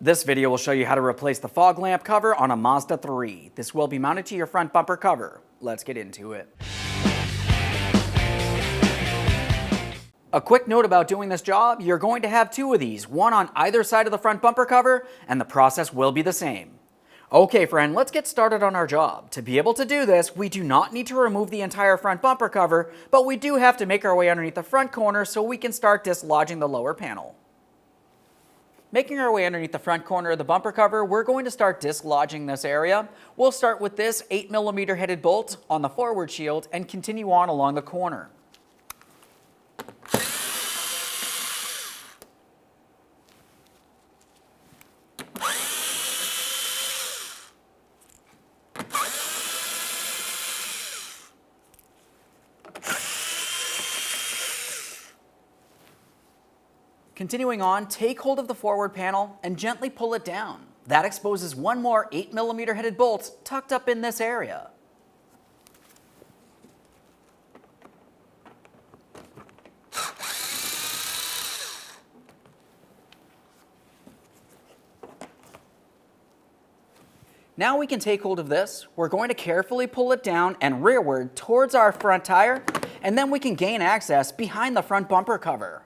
This video will show you how to replace the fog lamp cover on a Mazda 3. This will be mounted to your front bumper cover. Let's get into it. A quick note about doing this job, you're going to have two of these, one on either side of the front bumper cover, and the process will be the same. Okay friend, let's get started on our job. To be able to do this, we do not need to remove the entire front bumper cover, but we do have to make our way underneath the front corner so we can start dislodging the lower panel. Making our way underneath the front corner of the bumper cover, we're going to start dislodging this area. We'll start with this 8mm headed bolt on the forward shield and continue on along the corner. Continuing on, take hold of the forward panel and gently pull it down. That exposes one more 8mm headed bolt tucked up in this area. Now we can take hold of this. We're going to carefully pull it down and rearward towards our front tire, and then we can gain access behind the front bumper cover.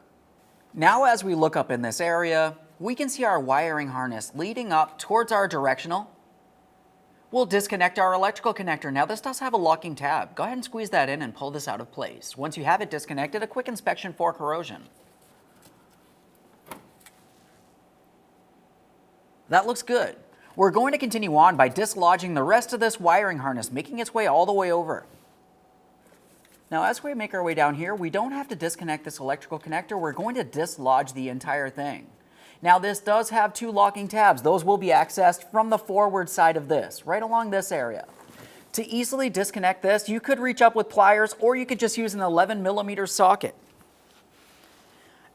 Now as we look up in this area, we can see our wiring harness leading up towards our directional. We'll disconnect our electrical connector. Now this does have a locking tab. Go ahead and squeeze that in and pull this out of place. Once you have it disconnected, a quick inspection for corrosion. That looks good. We're going to continue on by dislodging the rest of this wiring harness, making its way all the way over. Now as we make our way down here, we don't have to disconnect this electrical connector. We're going to dislodge the entire thing. Now this does have two locking tabs. Those will be accessed from the forward side of this, right along this area. To easily disconnect this, you could reach up with pliers or you could just use an 11mm socket.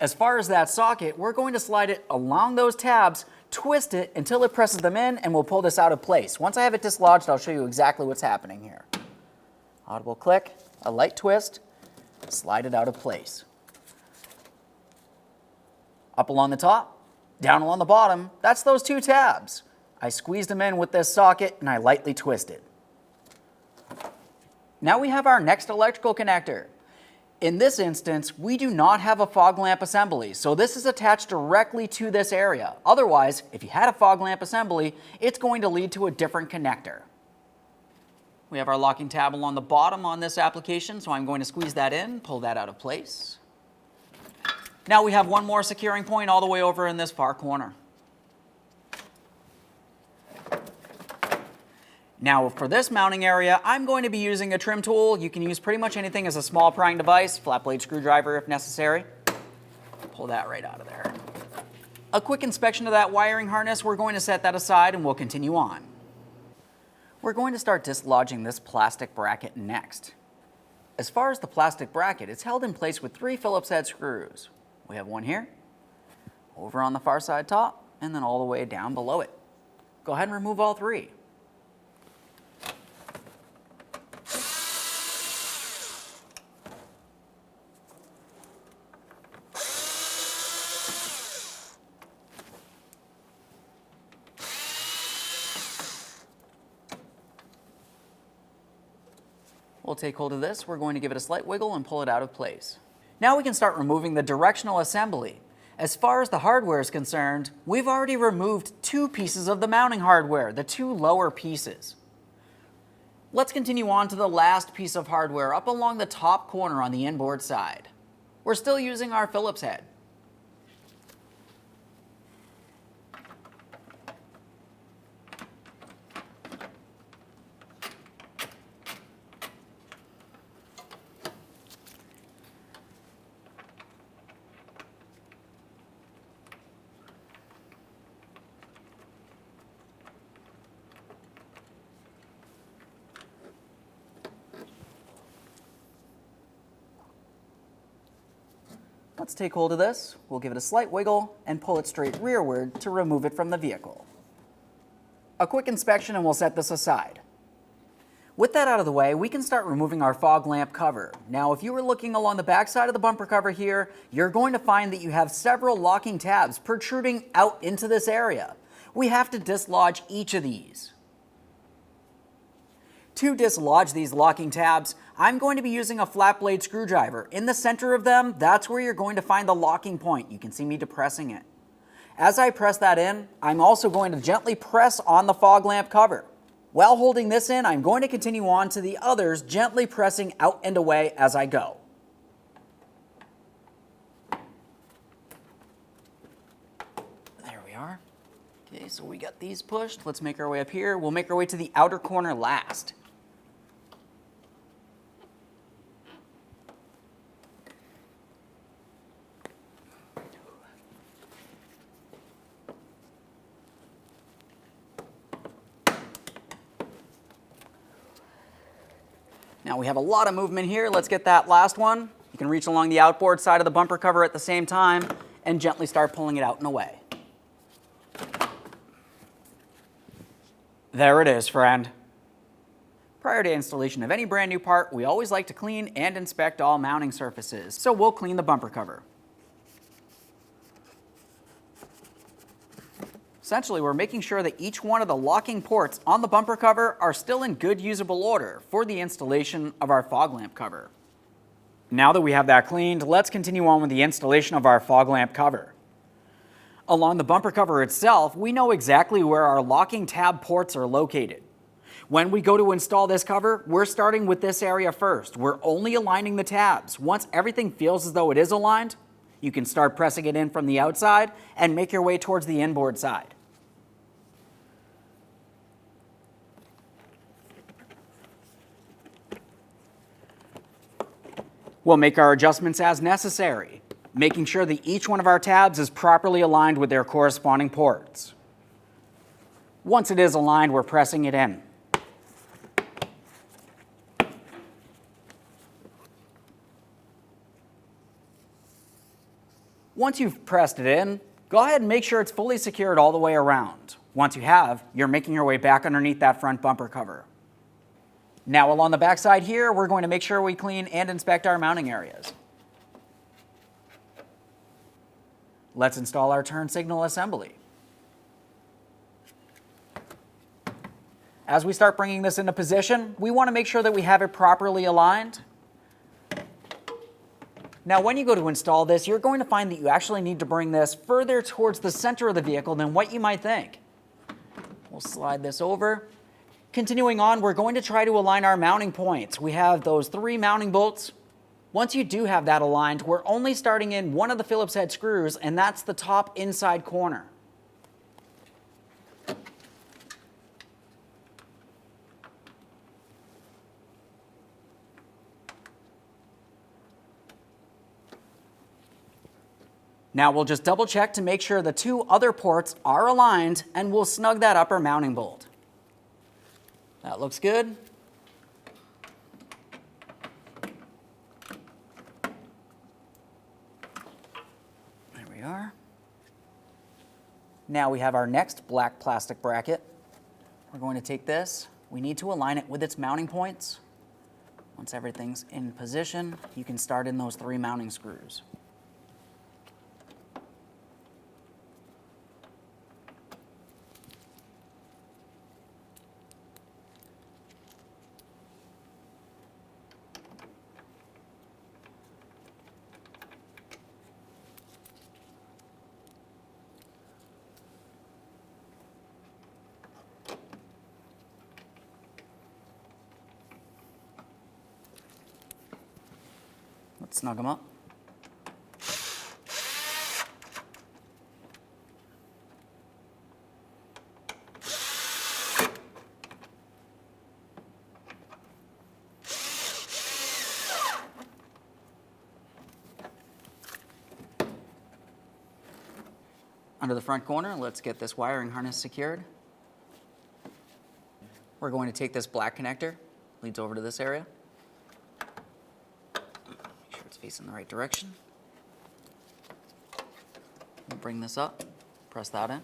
As far as that socket, we're going to slide it along those tabs, twist it until it presses them in, and we'll pull this out of place. Once I have it dislodged, I'll show you exactly what's happening here. Audible click. A light twist, slide it out of place. Up along the top, down along the bottom, that's those two tabs. I squeezed them in with this socket and I lightly twisted. Now we have our next electrical connector. In this instance, we do not have a fog lamp assembly, so this is attached directly to this area. Otherwise, if you had a fog lamp assembly, it's going to lead to a different connector. We have our locking tab along the bottom on this application, so I'm going to squeeze that in, pull that out of place. Now we have one more securing point all the way over in this far corner. Now for this mounting area, I'm going to be using a trim tool. You can use pretty much anything as a small prying device, flat blade screwdriver if necessary. Pull that right out of there. A quick inspection of that wiring harness, we're going to set that aside and we'll continue on. We're going to start dislodging this plastic bracket next. As far as the plastic bracket, it's held in place with 3 Phillips head screws. We have one here, over on the far side top, and then all the way down below it. Go ahead and remove all 3. We'll take hold of this, we're going to give it a slight wiggle and pull it out of place. Now we can start removing the directional assembly. As far as the hardware is concerned, we've already removed 2 pieces of the mounting hardware, the 2 lower pieces. Let's continue on to the last piece of hardware up along the top corner on the inboard side. We're still using our Phillips head. Let's take hold of this, we'll give it a slight wiggle and pull it straight rearward to remove it from the vehicle. A quick inspection and we'll set this aside. With that out of the way, we can start removing our fog lamp cover. Now, if you were looking along the back side of the bumper cover here, you're going to find that you have several locking tabs protruding out into this area. We have to dislodge each of these. To dislodge these locking tabs, I'm going to be using a flat blade screwdriver. In the center of them, that's where you're going to find the locking point. You can see me depressing it. As I press that in, I'm also going to gently press on the fog lamp cover. While holding this in, I'm going to continue on to the others, gently pressing out and away as I go. There we are. Okay, so we got these pushed. Let's make our way up here. We'll make our way to the outer corner last. Now we have a lot of movement here. Let's get that last one. You can reach along the outboard side of the bumper cover at the same time and gently start pulling it out and away. There it is, friend. Prior to installation of any brand new part, we always like to clean and inspect all mounting surfaces. So we'll clean the bumper cover. Essentially, we're making sure that each one of the locking ports on the bumper cover are still in good usable order for the installation of our fog lamp cover. Now that we have that cleaned, let's continue on with the installation of our fog lamp cover. Along the bumper cover itself, we know exactly where our locking tab ports are located. When we go to install this cover, we're starting with this area first. We're only aligning the tabs. Once everything feels as though it is aligned, you can start pressing it in from the outside and make your way towards the inboard side. We'll make our adjustments as necessary, making sure that each one of our tabs is properly aligned with their corresponding ports. Once it is aligned, we're pressing it in. Once you've pressed it in, go ahead and make sure it's fully secured all the way around. Once you have, you're making your way back underneath that front bumper cover. Now along the back side here, we're going to make sure we clean and inspect our mounting areas. Let's install our turn signal assembly. As we start bringing this into position, we want to make sure that we have it properly aligned. Now when you go to install this, you're going to find that you actually need to bring this further towards the center of the vehicle than what you might think. We'll slide this over. Continuing on, we're going to try to align our mounting points. We have those 3 mounting bolts. Once you do have that aligned, we're only starting in one of the Phillips head screws, and that's the top inside corner. Now we'll just double check to make sure the 2 other ports are aligned, and we'll snug that upper mounting bolt. That looks good. There we are. Now we have our next black plastic bracket. We're going to take this. We need to align it with its mounting points. Once everything's in position, you can start in those 3 mounting screws. Let's snug them up. Under the front corner, let's get this wiring harness secured. We're going to take this black connector, leads over to this area. Make sure it's facing the right direction. We'll bring this up, press that in.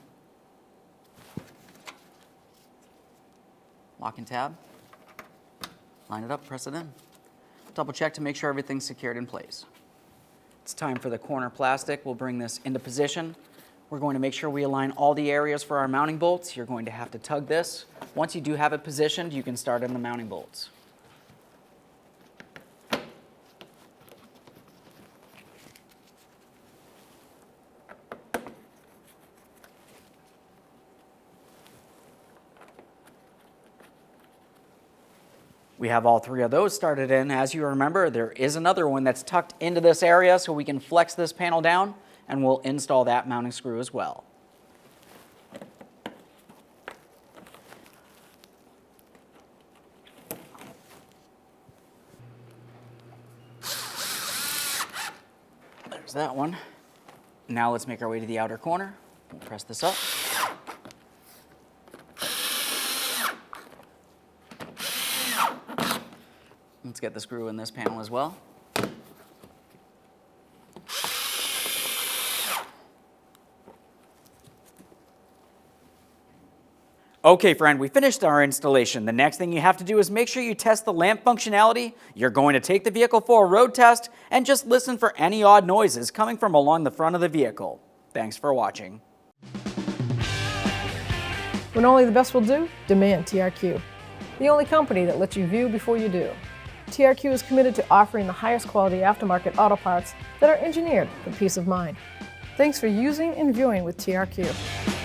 Lock and tab. Line it up, press it in. Double check to make sure everything's secured in place. It's time for the corner plastic. We'll bring this into position. We're going to make sure we align all the areas for our mounting bolts. You're going to have to tug this. Once you do have it positioned, you can start in the mounting bolts. We have all three of those started in. As you remember, there is another one that's tucked into this area, so we can flex this panel down, and we'll install that mounting screw as well. There's that one. Now let's make our way to the outer corner. We'll press this up. Let's get the screw in this panel as well. Okay, friend, we finished our installation. The next thing you have to do is make sure you test the lamp functionality. You're going to take the vehicle for a road test and just listen for any odd noises coming from along the front of the vehicle. Thanks for watching. When only the best will do, demand TRQ. The only company that lets you view before you do. TRQ is committed to offering the highest quality aftermarket auto parts that are engineered for peace of mind. Thanks for using and viewing with TRQ.